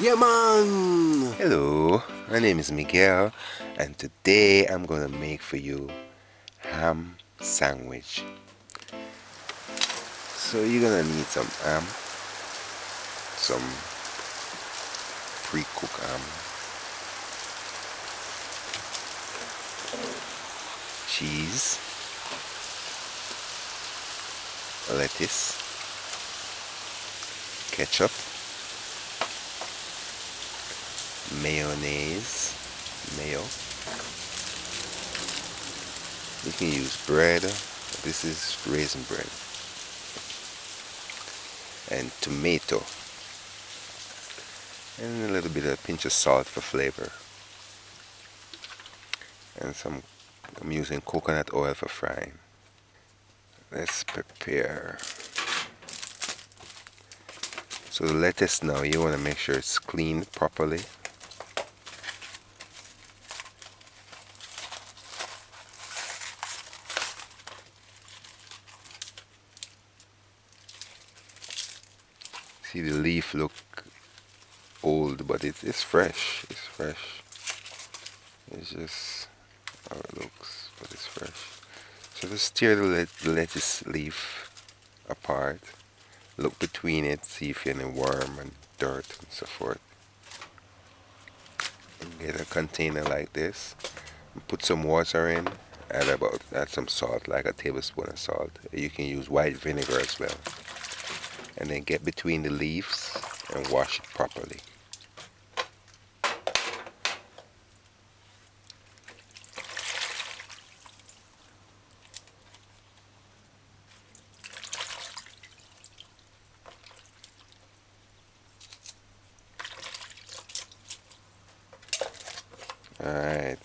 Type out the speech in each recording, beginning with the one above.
Yeah, man. Hello, my name is Miguel, and today I'm gonna make for you ham sandwich. So you're gonna need some ham, some pre-cooked ham, cheese, lettuce, ketchup, mayonnaise, mayo. You can use bread. This is raisin bread, and tomato, and a little bit of pinch of salt for flavor, and some. I'm using coconut oil for frying. Let's prepare. So the lettuce now, you want to make sure it's cleaned properly. See the leaf look old, but it's fresh. It's fresh. It's just how it looks, but it's fresh. So just tear the lettuce leaf apart. Look between it, see if any worm and dirt and so forth. And get a container like this. And put some water in. Add some salt, like a tablespoon of salt. You can use white vinegar as well. And then get between the leaves and wash it properly. Alright,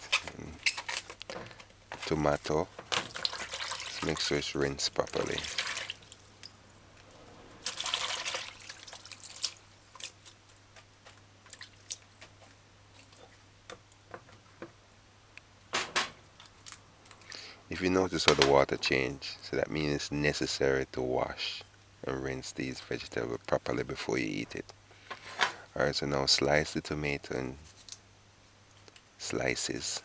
tomato. Let's make sure it's rinsed properly. If you notice how the water changed, so that means it's necessary to wash and rinse these vegetables properly before you eat it. Alright, so now slice the tomato in slices.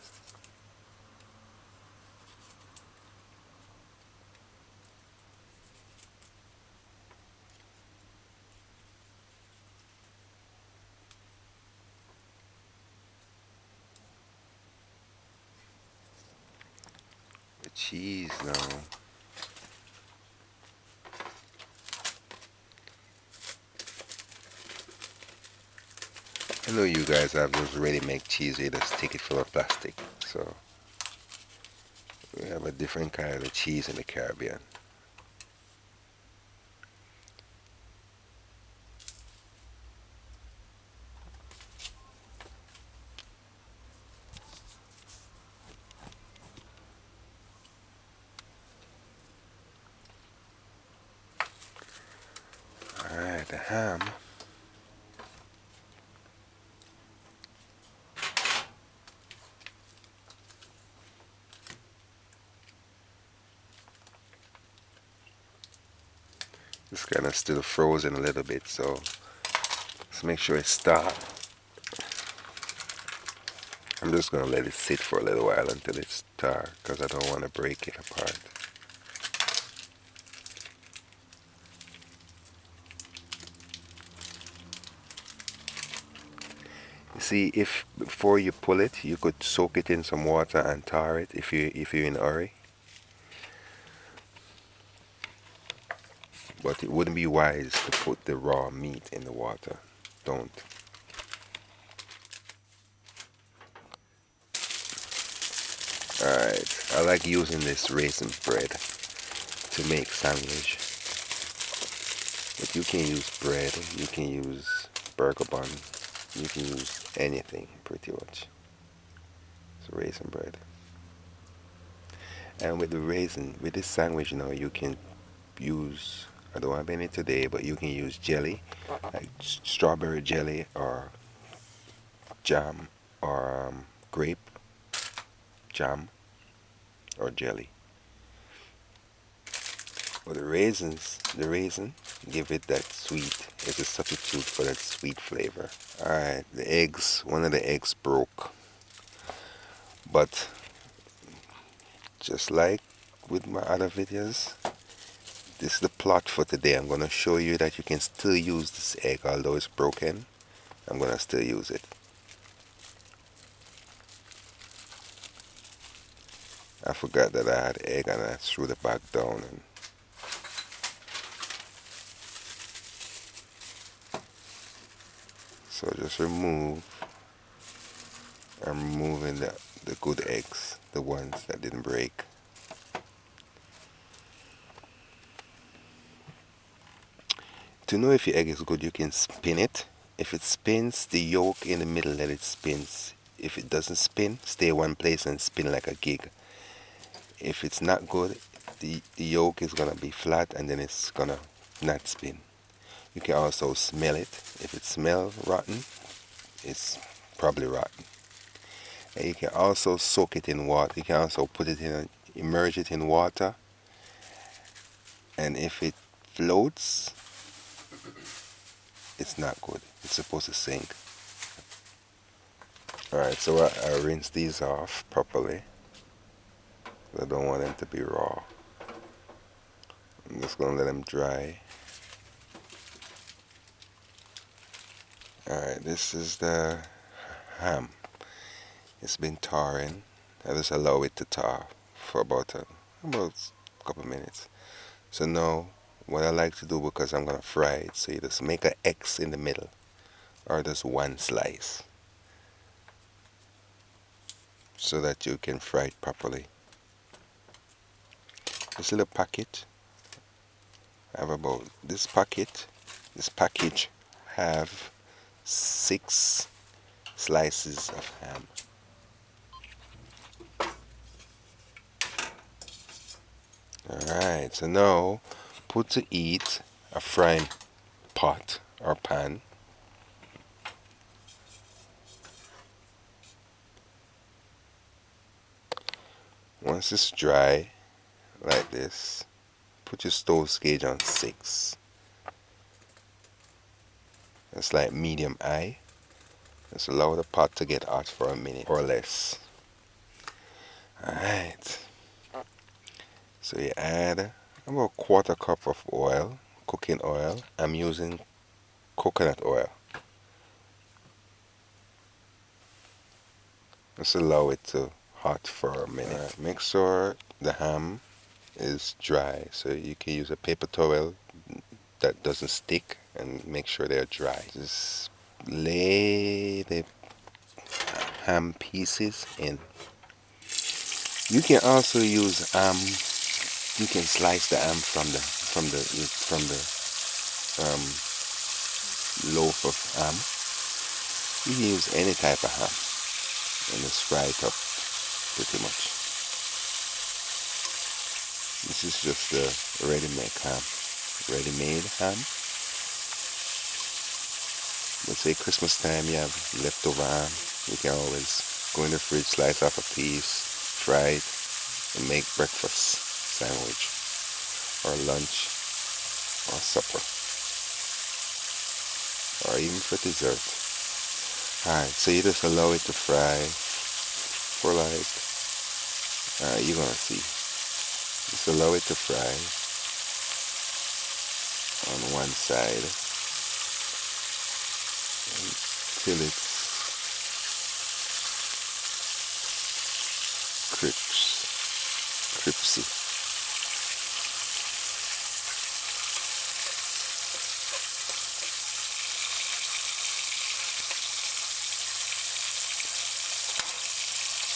The cheese now. I know you guys have those ready-made cheese, you just take it full of plastic. So we have a different kind of cheese in the Caribbean. Alright, the ham. It's kind of still frozen a little bit, so let's make sure it's thaw. I'm just gonna let it sit for a little while until it's thaw, because I don't want to break it apart. You see, if before you pull it, you could soak it in some water and tar it if you're in a hurry. But it wouldn't be wise to put the raw meat in the water. Don't. Alright, I like using this raisin bread to make sandwich. But you can use bread, you can use burger bun, you can use anything pretty much. It's raisin bread. And with the raisin, with this sandwich now, you can use, I don't have any today, but you can use jelly, like strawberry jelly or jam or grape jam or jelly. But the raisin, give it that sweet. It's a substitute for that sweet flavor. Alright, the eggs, one of the eggs broke. But just like with my other videos, this is the plot for today. I'm going to show you that you can still use this egg. Although it's broken, I'm going to still use it. I forgot that I had egg and I threw the back down. And so just I'm removing the good eggs, the ones that didn't break. To know if your egg is good, you can spin it. If it spins, the yolk in the middle, let it spins. If it doesn't spin, stay one place and spin like a gig. If it's not good, the yolk is gonna be flat and then it's gonna not spin. You can also smell it. If it smells rotten, it's probably rotten. And you can also soak it in water. You can also put it in, immerse it in water. And if it floats, it's not good. It's supposed to sink. Alright, so I rinse these off properly. I don't want them to be raw. I'm just going to let them dry. Alright, this is the ham. It's been tarring. I just allow it to tar for about a couple minutes. So now, what I like to do, because I'm going to fry it, so you just make an X in the middle. Or just one slice. So that you can fry it properly. This little packet, I have about this package have 6 slices of ham. Alright, so now put to heat a frying pot or pan. Once it's dry, like this, put your stove gauge on 6. It's like medium high. Just allow the pot to get hot for a minute or less. Alright. So you add about a quarter cup of oil, cooking oil. I'm using coconut oil. Just allow it to hot for a minute. Right. Make sure the ham is dry. So you can use a paper towel that doesn't stick and make sure they're dry. Just lay the ham pieces in. You can also use you can slice the ham from the loaf of ham. You can use any type of ham and just fry it up pretty much. This is just the ready-made ham. Let's say Christmas time you have leftover ham, you can always go in the fridge, slice off a piece, fry it, and make breakfast sandwich, or lunch, or supper, or even for dessert. Alright, so you just allow it to fry for like, you're gonna see. Just allow it to fry on one side until it's crispy.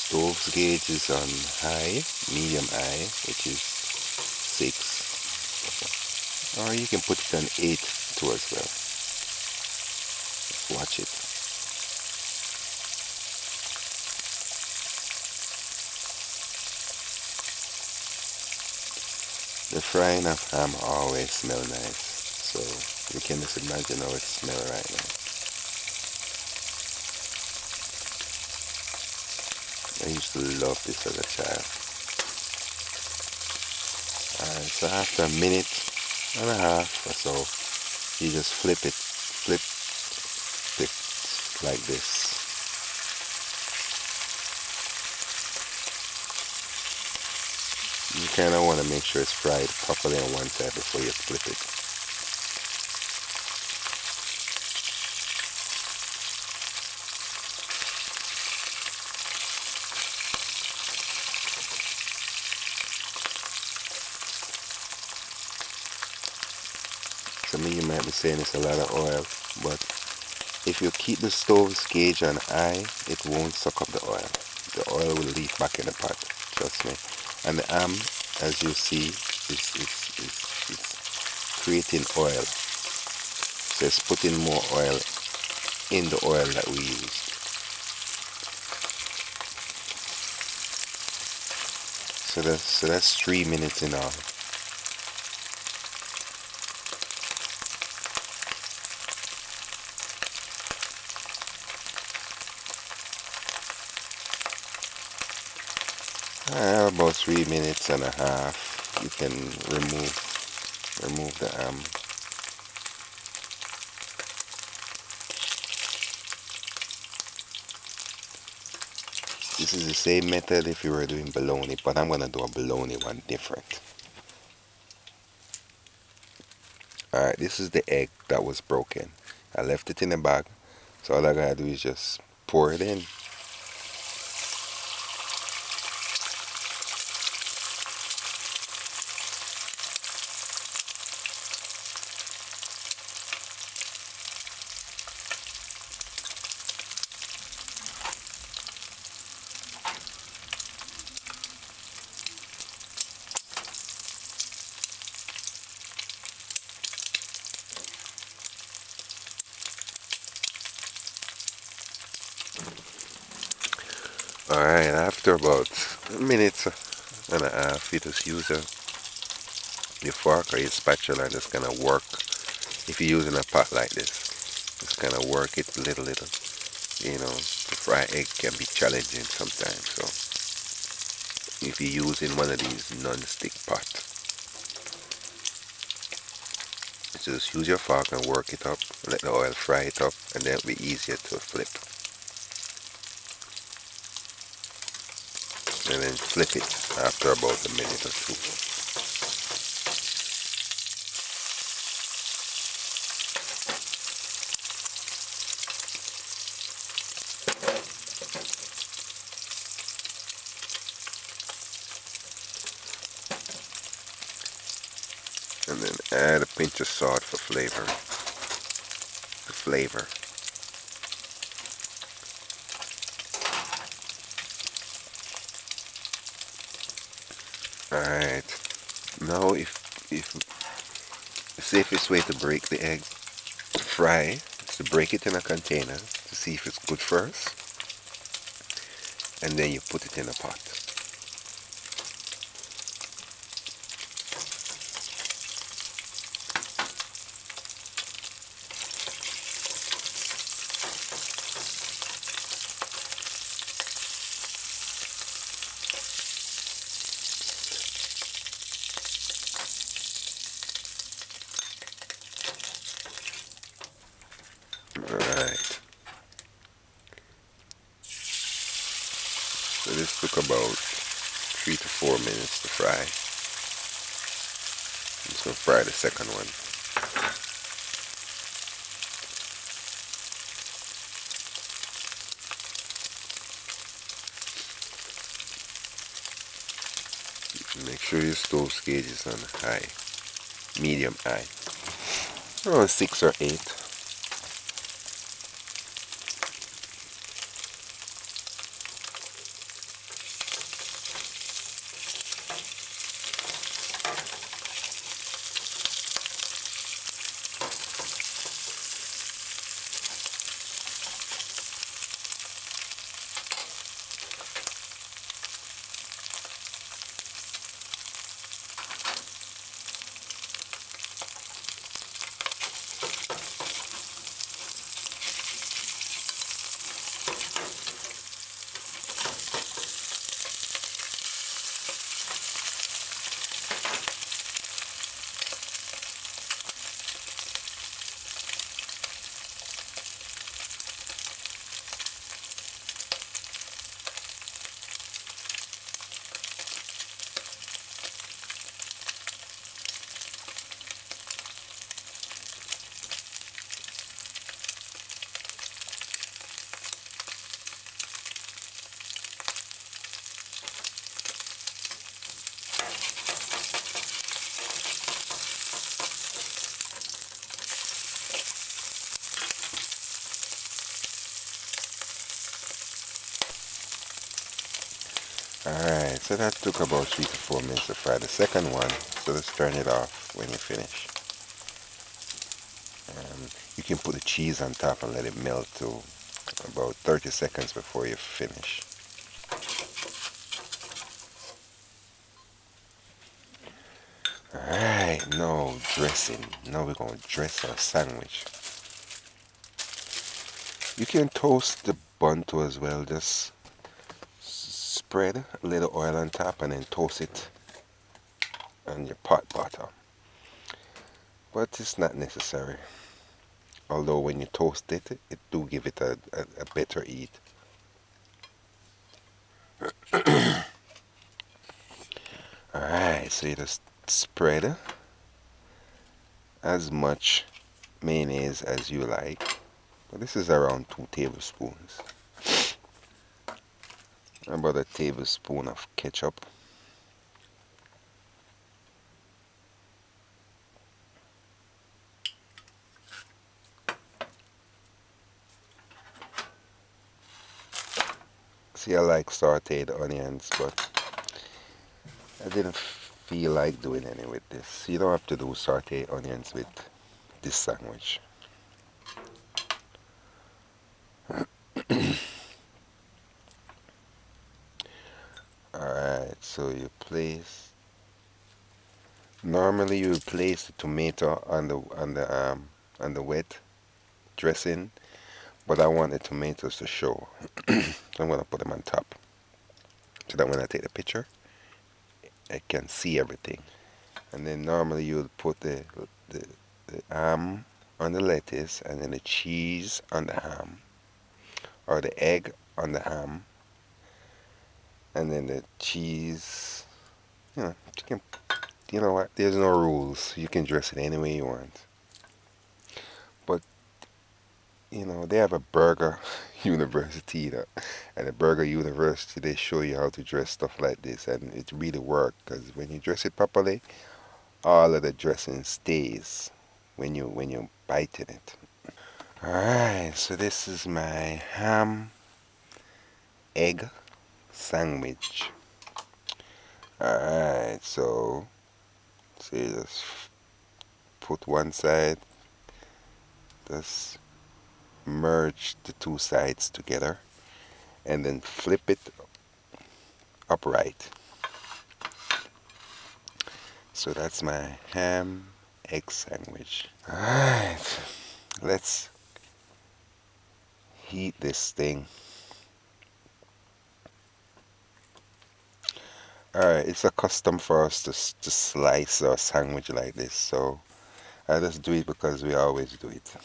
Stove's gauge is on high, medium high, which is 6. Or you can put it on 8 too as well. Just watch it. The frying of ham always smell nice. So you can just imagine how it smells right now. I used to love this as a child. Alright, so after a minute and a half or so, you just flip it like this. You kind of want to make sure it's fried properly on one side before you flip it. Some of you might be saying it's a lot of oil, but if you keep the stove's gauge on high, it won't suck up the oil. The oil will leak back in the pot, trust me. And the ham, as you see, is creating oil. So it's putting more oil in the oil that we used. So that's 3 minutes in all. About 3 minutes and a half, you can remove the ham. This is the same method if you were doing bologna, but I'm gonna do a bologna one different. Alright, this is the egg that was broken. I left it in the bag, so all I gotta do is just pour it in. Alright, after about a minute and a half, you just use your fork or your spatula and just kind of work. If you're using a pot like this, just kind of work it little. You know, to fry egg can be challenging sometimes. So if you're using one of these non-stick pots, just use your fork and work it up. Let the oil fry it up, and then it'll be easier to flip. And then flip it after about a minute or two. And then add a pinch of salt for flavor. The flavor. Alright. Now if the safest way to break the egg to fry is to break it in a container to see if it's good first. And then you put it in a pot. Alright. So this took about 3 to 4 minutes to fry. I'm just gonna fry the second one. Make sure your stove gauge is on high, medium high. Oh, 6 or 8. So that took about 3 to 4 minutes to fry the second one. So let's turn it off when you finish. You can put the cheese on top and let it melt to about 30 seconds before you finish. Alright, now dressing. Now we're going to dress our sandwich. You can toast the bun too as well. Just spread a little oil on top and then toast it on your pot butter. But it's not necessary. Although when you toast it, it do give it a better eat. Alright, so you just spread as much mayonnaise as you like. But this is around 2 tablespoons. About a tablespoon of ketchup. See, I like sauteed onions, but I didn't feel like doing any with this. You don't have to do sauteed onions with this sandwich. Alright, so you place. Normally you would place the tomato on the wet dressing, but I want the tomatoes to show. So I'm gonna put them on top, so that when I take the picture, I can see everything. And then normally you would put the ham on the lettuce, and then the cheese on the ham, or the egg on the ham, and then the cheese. You can, you know what? There's no rules. You can dress it any way you want. But they have a burger university, and the burger university they show you how to dress stuff like this, and it really works because when you dress it properly, all of the dressing stays when you bite in it. All right, so this is my ham egg sandwich. All right, so you just put one side, just merge the two sides together, and then flip it upright. So that's my ham egg sandwich. Alright, let's heat this thing. Alright, it's a custom for us to slice our sandwich like this, so I just do it because we always do it.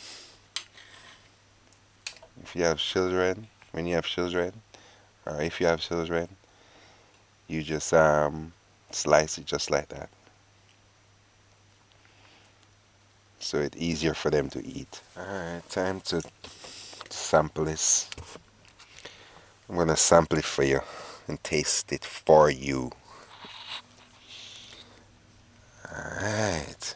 If you have children, when you have children, or if you have children, you just slice it just like that, so it's easier for them to eat. Alright, time to sample this. I'm gonna sample it for you and taste it for you. Alright.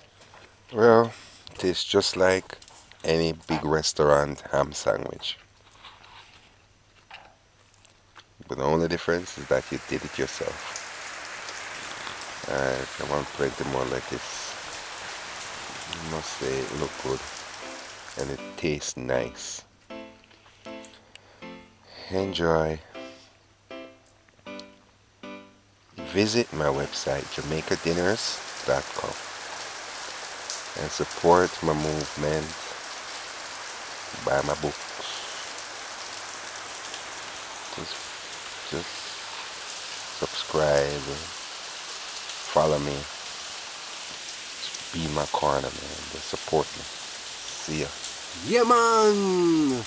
Well, it tastes just like any big restaurant ham sandwich. But the only difference is that you did it yourself. Alright, I want plenty more lettuce. I must say it look good and it tastes nice. Enjoy. Visit my website jamaicadinners.com and support my movement. Buy my books. Just subscribe and follow me. Be my corner, man. Just support me. See ya. Yeah, man.